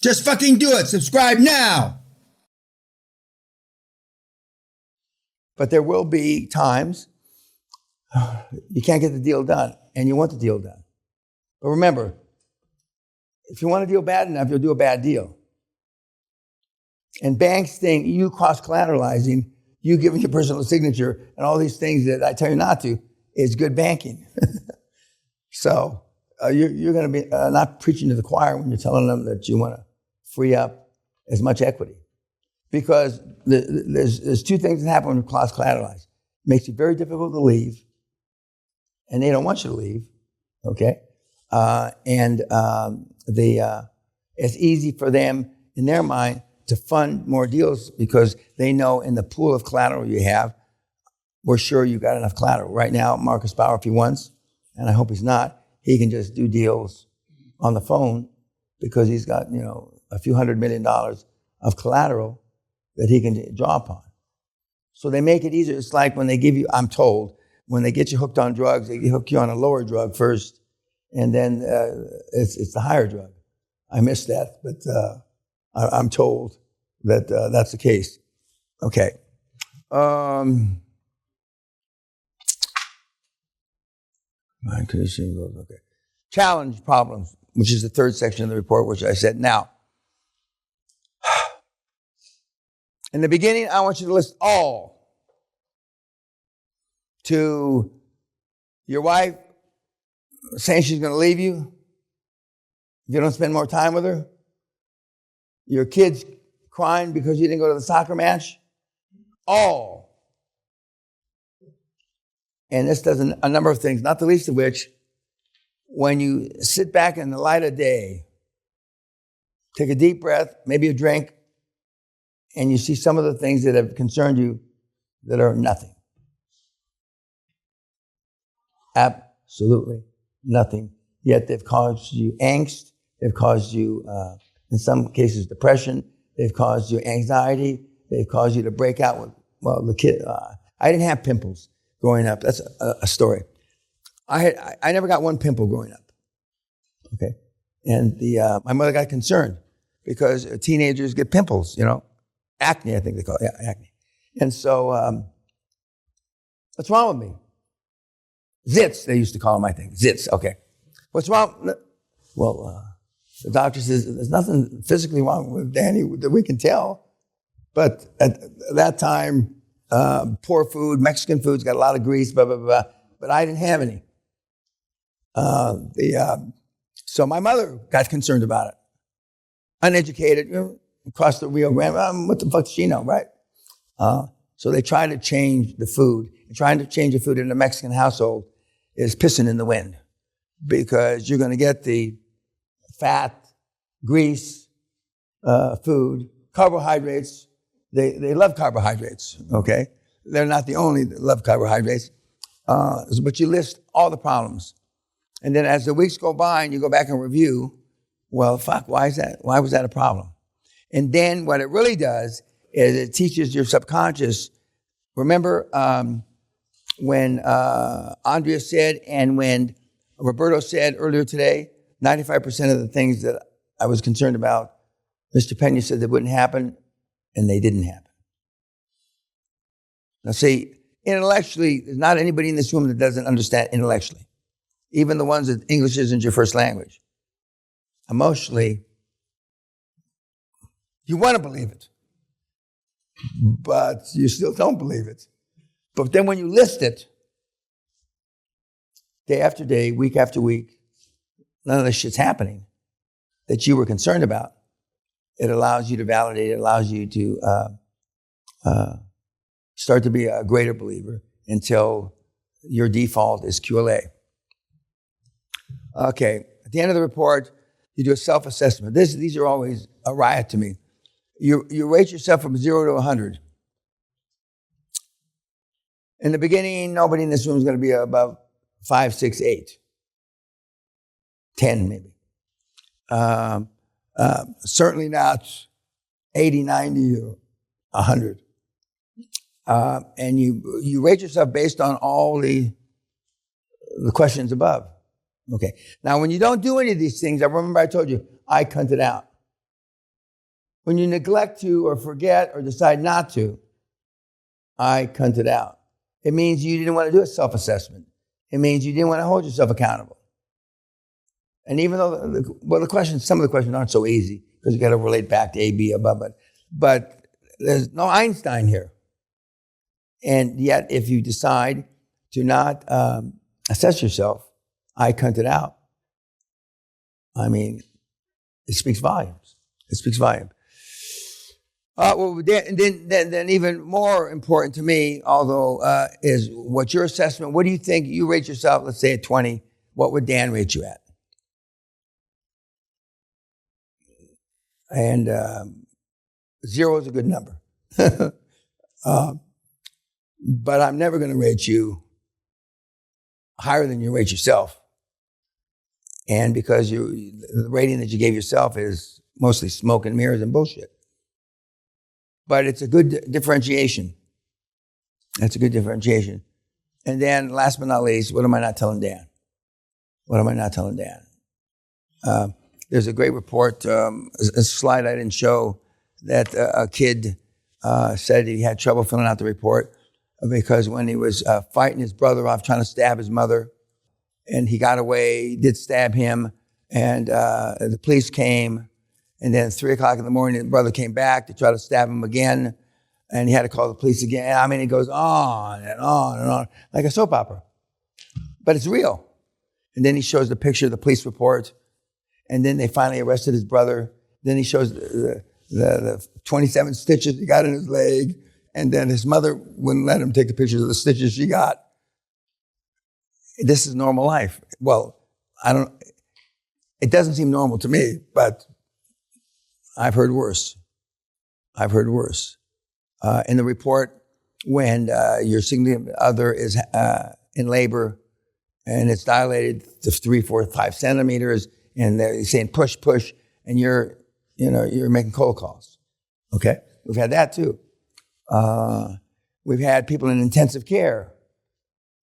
Just fucking do it. Subscribe now. But there will be times you can't get the deal done, and you want the deal done. But remember, if you want a deal bad enough, you'll do a bad deal. And banks think you cross-collateralizing, you giving your personal signature, and all these things that I tell you not to, is good banking. So you're going to be not preaching to the choir when you're telling them that you want to free up as much equity. Because there's two things that happen when you cross-collateralize. It makes it very difficult to leave, and they don't want you to leave, okay? It's easy for them, in their mind, to fund more deals because they know in the pool of collateral you have, we're sure you got enough collateral. Right now, Marcus Bauer, if he wants, and I hope he's not, he can just do deals on the phone because he's got, a few $100 million of collateral that he can draw upon. So they make it easier. It's like when they give you, I'm told, when they get you hooked on drugs, they hook you on a lower drug first, and then it's the higher drug. I missed that, but I'm told that that's the case. Okay. My condition goes, okay. Challenge problems, which is the third section of the report, which I said. Now, in the beginning, I want you to list all. To your wife saying she's going to leave you if you don't spend more time with her. Your kids crying because you didn't go to the soccer match. All. And this does a number of things, not the least of which, when you sit back in the light of day, take a deep breath, maybe a drink, and you see some of the things that have concerned you that are nothing. Absolutely nothing. Yet they've caused you angst. They've caused you, in some cases, depression. They've caused you anxiety. They've caused you to break out with, the kid. I didn't have pimples growing up. That's a story. I never got one pimple growing up. Okay. And my mother got concerned because teenagers get pimples, acne, I think they call it. Yeah, acne. And so, what's wrong with me? Zits, they used to call them, I think. Zits, okay. What's wrong? Well, the doctor says there's nothing physically wrong with Danny that we can tell. But at that time, poor food, Mexican food's got a lot of grease, blah, blah, blah. But I didn't have any. So my mother got concerned about it. Uneducated, across the Rio Grande. What the fuck does she know, right? So they try to change the food. Trying to change the food in a Mexican household is pissing in the wind because you're going to get the fat, grease, food, carbohydrates. They love carbohydrates, okay? They're not the only that love carbohydrates. But you list all the problems. And then as the weeks go by and you go back and review, well, fuck, why is that? Why was that a problem? And then what it really does is it teaches your subconscious. Remember when Andrea said and when Roberto said earlier today, 95% of the things that I was concerned about, Mr. Peña said that wouldn't happen, and they didn't happen. Now see, intellectually, there's not anybody in this room that doesn't understand intellectually. Even the ones that English isn't your first language. Emotionally, you want to believe it, but you still don't believe it. But then when you list it, day after day, week after week, none of this shit's happening that you were concerned about. It allows you to validate, it allows you to start to be a greater believer until your default is QLA. Okay, at the end of the report, you do a self-assessment. These are always a riot to me. You rate yourself from 0 to 100. In the beginning, nobody in this room is going to be above 5, 6, 8. 10 maybe. Certainly not 80, 90, or 100. And you rate yourself based on all the questions above. Okay. Now, when you don't do any of these things, I remember I told you, I cunted out. When you neglect to or forget or decide not to, I cunt it out. It means you didn't want to do a self-assessment. It means you didn't want to hold yourself accountable. And even though, some of the questions aren't so easy because you got to relate back to A, B, above it. But there's no Einstein here. And yet, if you decide to not assess yourself, I cunt it out. I mean, it speaks volumes. It speaks volumes. Then even more important to me, although, is what's your assessment? What do you think? You rate yourself, let's say at 20. What would Dan rate you at? And 0 is a good number. But I'm never going to rate you higher than you rate yourself. And because the rating that you gave yourself is mostly smoke and mirrors and bullshit. But it's a good differentiation. That's a good differentiation. And then last but not least, what am I not telling Dan? What am I not telling Dan? There's a great report, a slide I didn't show, that a kid said he had trouble filling out the report because when he was fighting his brother off, trying to stab his mother, and he got away, he did stab him, and the police came, and then 3 o'clock in the morning, the brother came back to try to stab him again, and he had to call the police again. I mean, it goes on and on and on, like a soap opera. But it's real. And then he shows the picture of the police report, and then they finally arrested his brother. Then he shows the 27 stitches he got in his leg, and then his mother wouldn't let him take the pictures of the stitches she got. This is normal life. Well, it doesn't seem normal to me, but I've heard worse. I've heard worse. In the report, when your significant other is in labor and it's dilated to 3, 4, 5 centimeters, and they're saying push, push, and you're making cold calls. Okay, we've had that too. We've had people in intensive care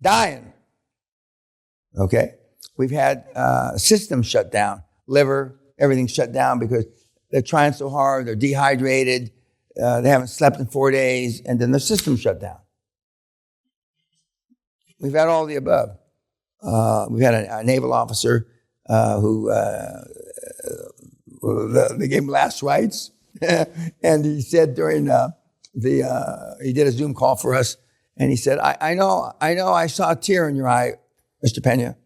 dying. Okay, we've had systems shut down, liver, everything shut down because they're trying so hard, they're dehydrated, they haven't slept in 4 days, and then the system shut down. We've had all the above. We've had a naval officer who they gave him last rites, and he said during he did a Zoom call for us, and he said, I know, I saw a tear in your eye, Mr. Peña.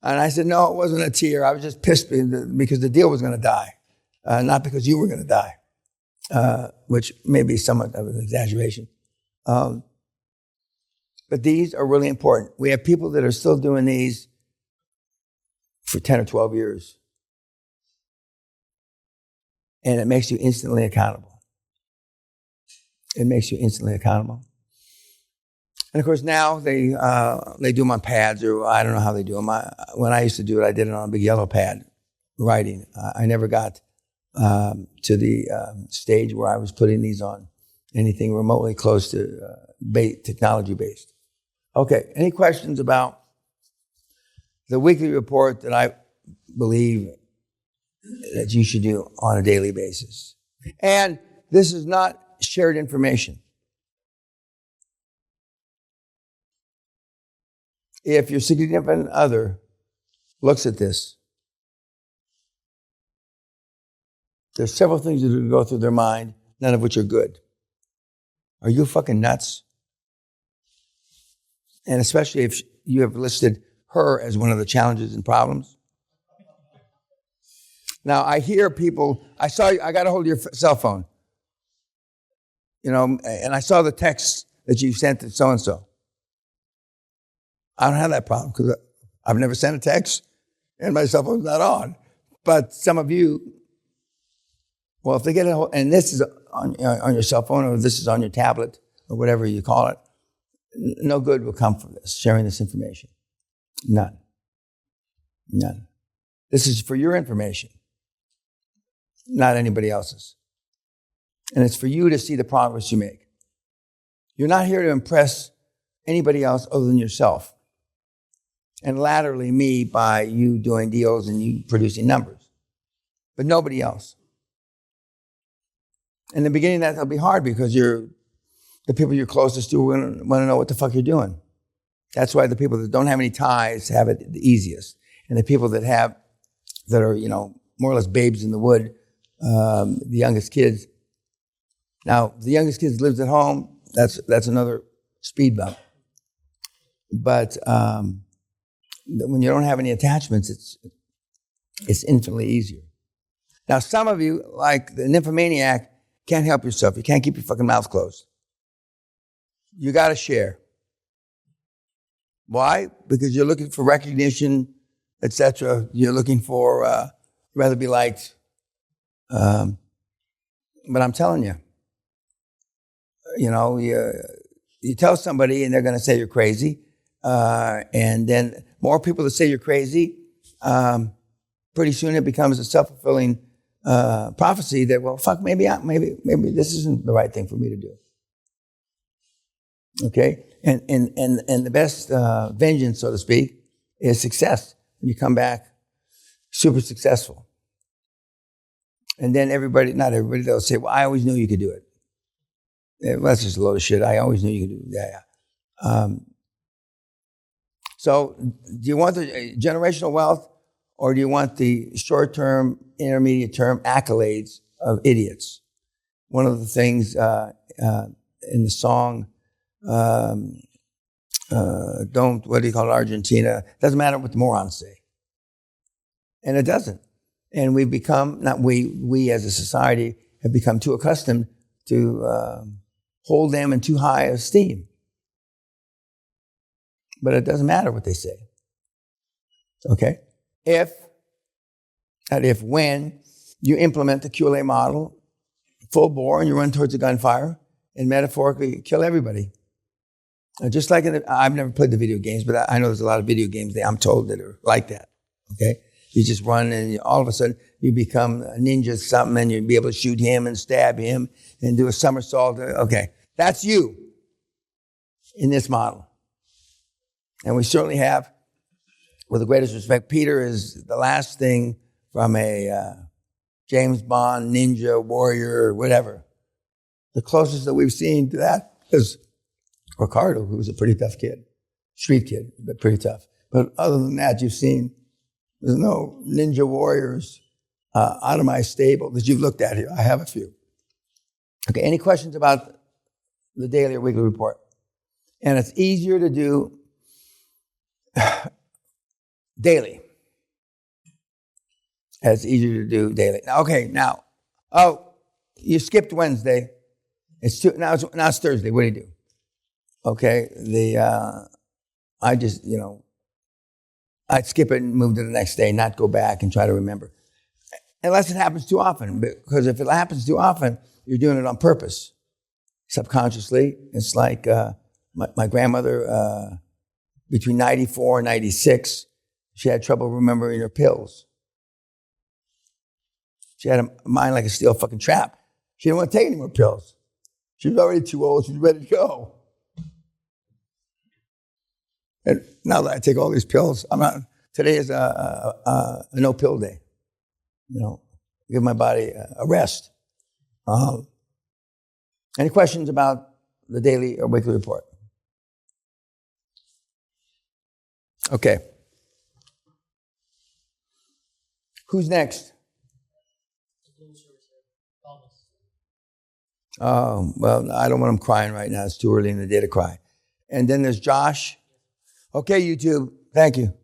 And I said, no, it wasn't a tear. I was just pissed because the deal was going to die, not because you were going to die, which may be somewhat of an exaggeration. But these are really important. We have people that are still doing these for 10 or 12 years. And it makes you instantly accountable. It makes you instantly accountable. And of course now they do them on pads, or I don't know how they do them. When I used to do it, I did it on a big yellow pad, writing. I never got to the stage where I was putting these on anything remotely close to technology based. Okay, any questions about the weekly report that I believe that you should do on a daily basis? And this is not shared information. If your significant other looks at this, there's several things that will go through their mind, none of which are good. Are you fucking nuts? And especially if you have listed her as one of the challenges and problems. Now, I hear people, I got a hold of your cell phone, and I saw the text that you sent to so-and-so. I don't have that problem because I've never sent a text and my cell phone's not on. But some of you, well, if they get and this is on your cell phone, or this is on your tablet, or whatever you call it, no good will come from this, sharing this information. None. None. This is for your information, not anybody else's. And it's for you to see the progress you make. You're not here to impress anybody else other than yourself. And laterally me by you doing deals and you producing numbers. But nobody else. In the beginning, that'll be hard because the people you're closest to want to know what the fuck you're doing. That's why the people that don't have any ties have it the easiest. And the people that are, more or less babes in the wood, the youngest kids. Now, the youngest kids lives at home. That's another speed bump. But when you don't have any attachments, it's infinitely easier. Now, some of you, like the nymphomaniac, can't help yourself. You can't keep your fucking mouth closed. You got to share. Why? Because you're looking for recognition, etc. You're looking for rather be liked. But I'm telling you, you tell somebody and they're going to say you're crazy. And then more people that say you're crazy, pretty soon it becomes a self-fulfilling prophecy that, well, fuck, maybe this isn't the right thing for me to do. Okay? And the best vengeance, so to speak, is success. When you come back super successful. And then not everybody, they'll say, well, I always knew you could do it. Well, that's just a load of shit. I always knew you could do it. Yeah. So do you want the generational wealth or do you want the short-term, intermediate-term accolades of idiots? One of the things in the song, Argentina, doesn't matter what the morons say. And it doesn't. And we've become, we as a society have become too accustomed to hold them in too high esteem. But it doesn't matter what they say. Okay? When you implement the QLA model, full bore, and you run towards a gunfire, and metaphorically kill everybody. Just like I've never played the video games, but I know there's a lot of video games I'm told that are like that. Okay? You just run and all of a sudden you become a ninja something and you'll be able to shoot him and stab him and do a somersault. Okay. That's you in this model. And we certainly have, with the greatest respect, Peter is the last thing from a James Bond, ninja, warrior, whatever. The closest that we've seen to that is Ricardo, who was a pretty tough kid. Street kid, but pretty tough. But other than that, you've seen there's no ninja warriors out of my stable that you've looked at here. I have a few. Okay, any questions about the daily or weekly report? And it's easier to do daily. It's easier to do daily. Now, you skipped Wednesday. Now it's Thursday. What do you do? Okay, I'd skip it and move to the next day, not go back and try to remember. Unless it happens too often, because if it happens too often, you're doing it on purpose. Subconsciously, it's like my grandmother, between 94 and 96, she had trouble remembering her pills. She had a mind like a steel fucking trap. She didn't want to take any more pills. She was already too old. She was ready to go. And now that I take all these pills, today is a no-pill day. Give my body a rest. Any questions about the daily or weekly report? Okay. Who's next? Oh, well, I don't want him crying right now. It's too early in the day to cry. And then there's Josh. Okay, YouTube. Thank you.